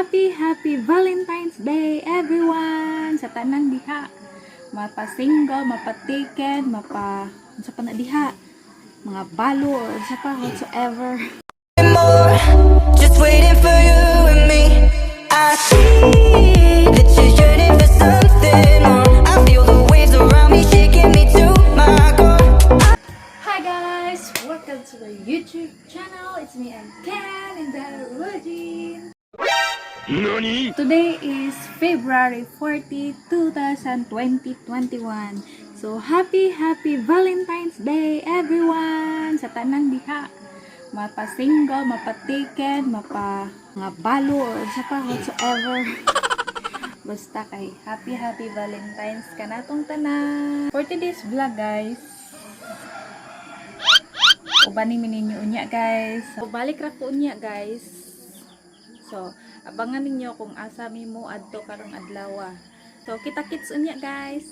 happy Valentine's Day everyone sa tanang diha. Mapa-single, mapa-taken, sa pa na diha. Mga balo or sa pa whatsoever. More, just waiting for you and me. I see that you're yearning for something more. I feel the waves around me shaking me to my core. Hi guys, welcome to the YouTube channel. It's me and Ken and the Regine. Today is February 40, 2021. So happy Valentine's Day everyone sa tanang diha. Mapa-single, mapa-taken, mga balo or sa pa whatsoever. Basta kay happy Valentine's ka natong tanan. For today's vlog guys, ubaning ninyo unya guys. So, balik ra ko unya guys. So abangan ninyo kung asa mo adto karong adlaw. So kita-kits unya guys.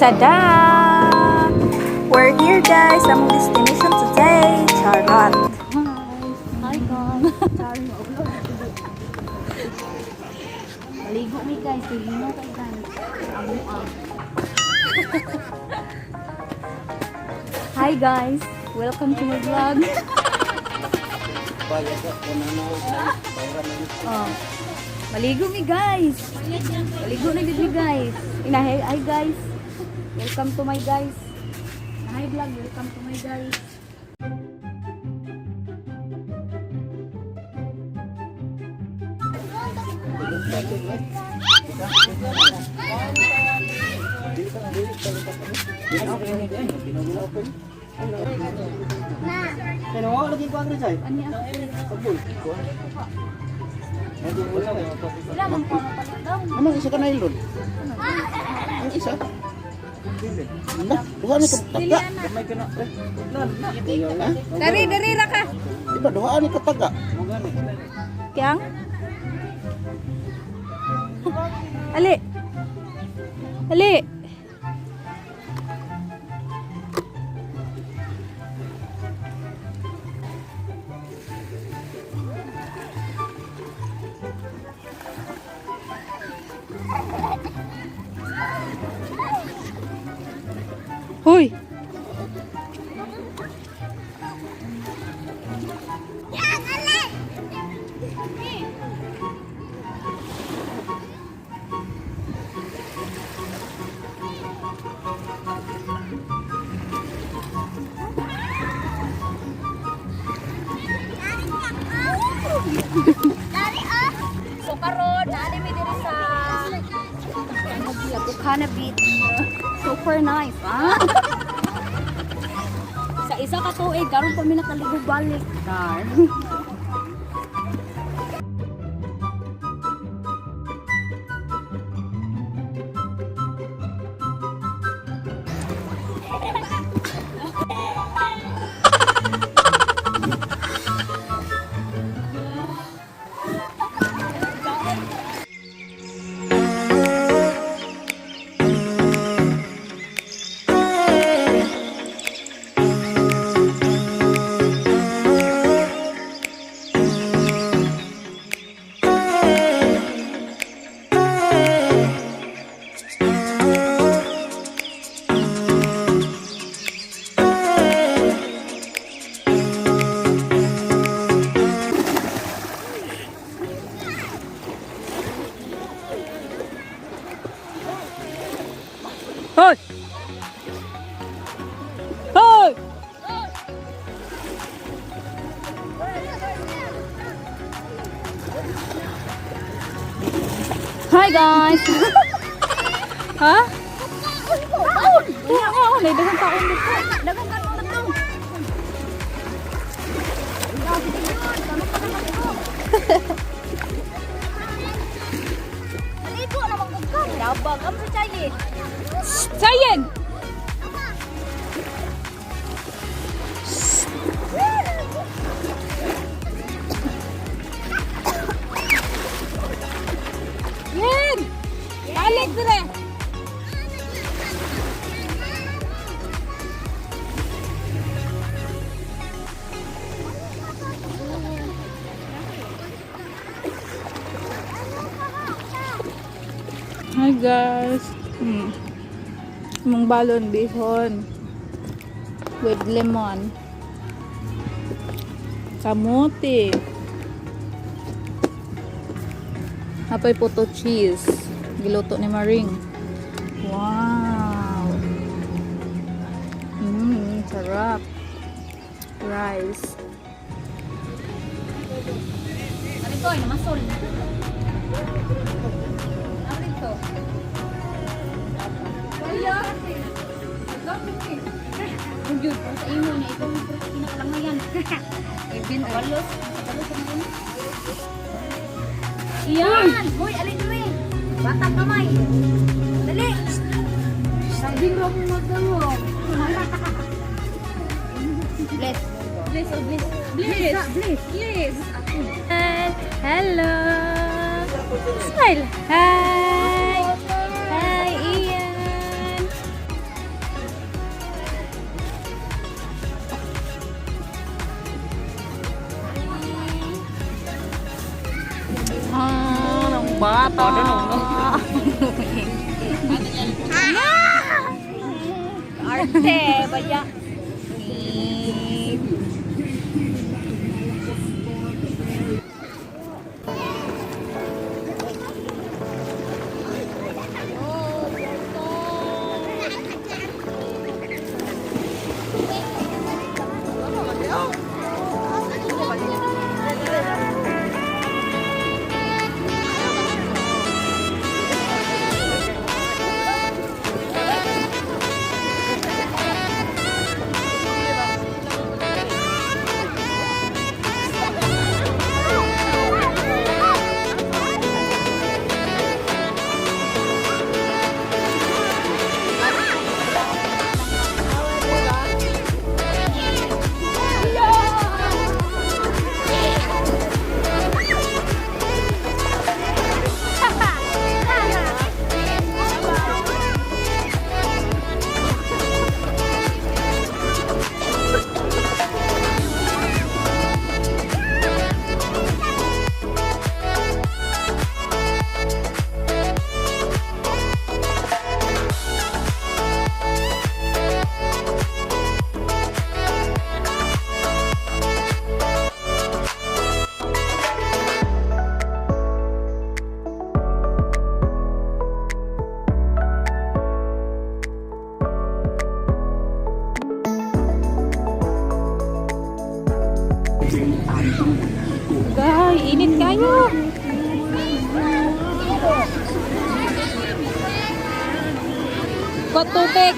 Tada! We're here guys, ang destination today, Charlotte. Hi guys. Maligo mi guys, tigino kay guys. Hi guys, welcome to my vlog. Maligo mi guys. Maligo na gid mi guys. Hi guys. Welcome to my guys. Hi vlog, welcome to my guys. Ano isa ka na ilon? Ang isa? Duha ni kataga. Dari ra ka. Diba duha ni kataga? Kyang? Ali. Ali. Hoy. So karon naani mi diri sa Bukana Beach. Super nice, ha? Sa isa ka tuig karon pa mi nakaligo balik. Dar. Hoy! Hoy! Hi guys! Ha? Oo, daghang taon dito. Dagang ka mo lang. Maligo na magkagkam. Dabag ang percaya. Sayen! Yan! Balik dire! Hi guys! Mong balon bihon with lemon, kamote, hapay puto cheese, giluto ni Maring. Wow! Sarap. Rice. Ano ito? Namasol. Ano ito? Kaya. Jud, sa imo niya itong pinakalangayan. Ibin walos. Walos na rin. Iyan! Hoy, alin diri. Batang kamay. Dali. Sabi mo mo magdalo. Bless. Bless, oh bless. Bless. Bless. Bless. Hello! Smile! Hi! Hi, Ian! Ang bata! Arte, baya. Guys, init kayo! Kot tubig!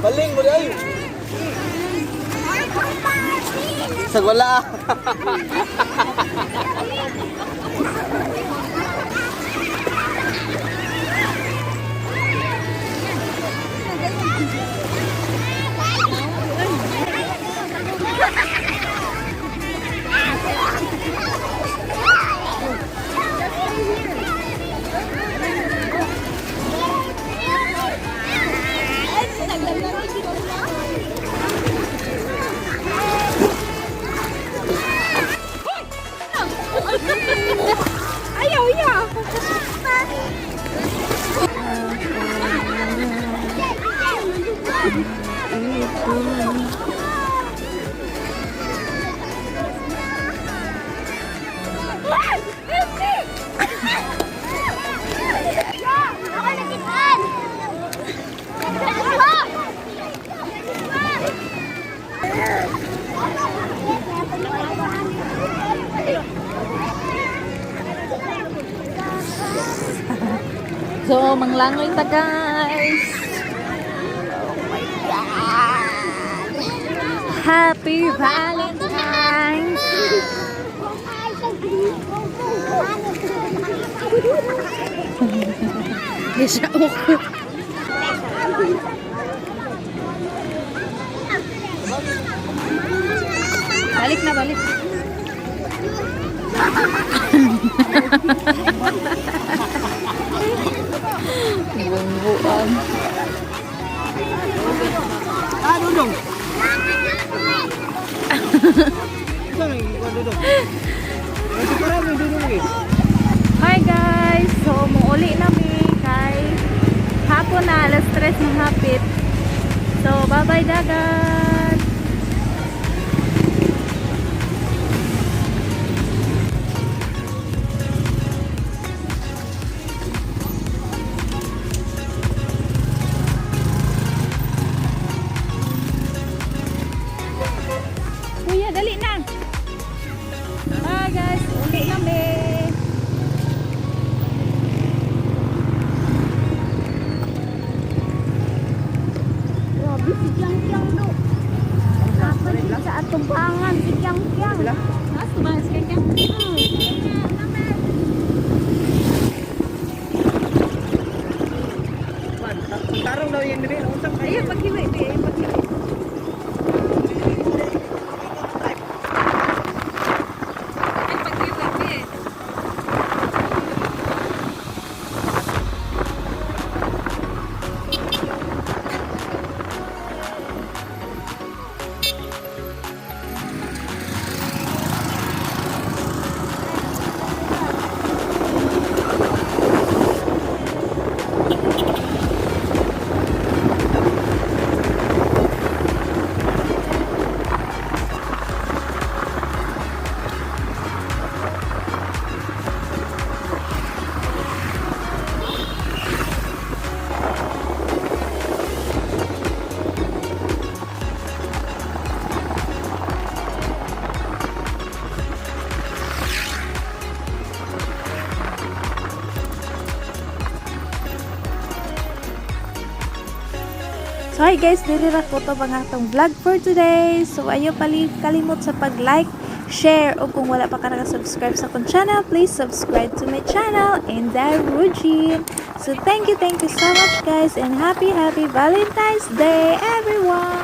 Baling mo rin. Ay, Sa wala. Ayaw, iya. So, manglangoy ta guys. Happy Valentine's. Di siya uko. Balik na, balik. Bumbuan. Ah, Dudong. Ito na yung Dudong. Ito para may Dudong eh. Hi guys! So, muuli namin kay hapon na, alas 3 na hapit. So, bye-bye dagat! Kuya, dali na! Bye guys! Uli namin! Grabe si Kyang-Kyang do. Dapat din sa atumbangan si Kyang-Kyang. Mas, tumakas ka kaya? Tarong daw yung nila. Usap kayo. Ayun, paghiwi, paghiwi. So hi guys, dili ra ko to mga atong vlog for today. So ayo pali kalimot sa pag-like, share o kung wala pa ka naka-subscribe sa akong channel, please subscribe to my channel and Rujin. So thank you so much guys and happy Valentine's Day everyone.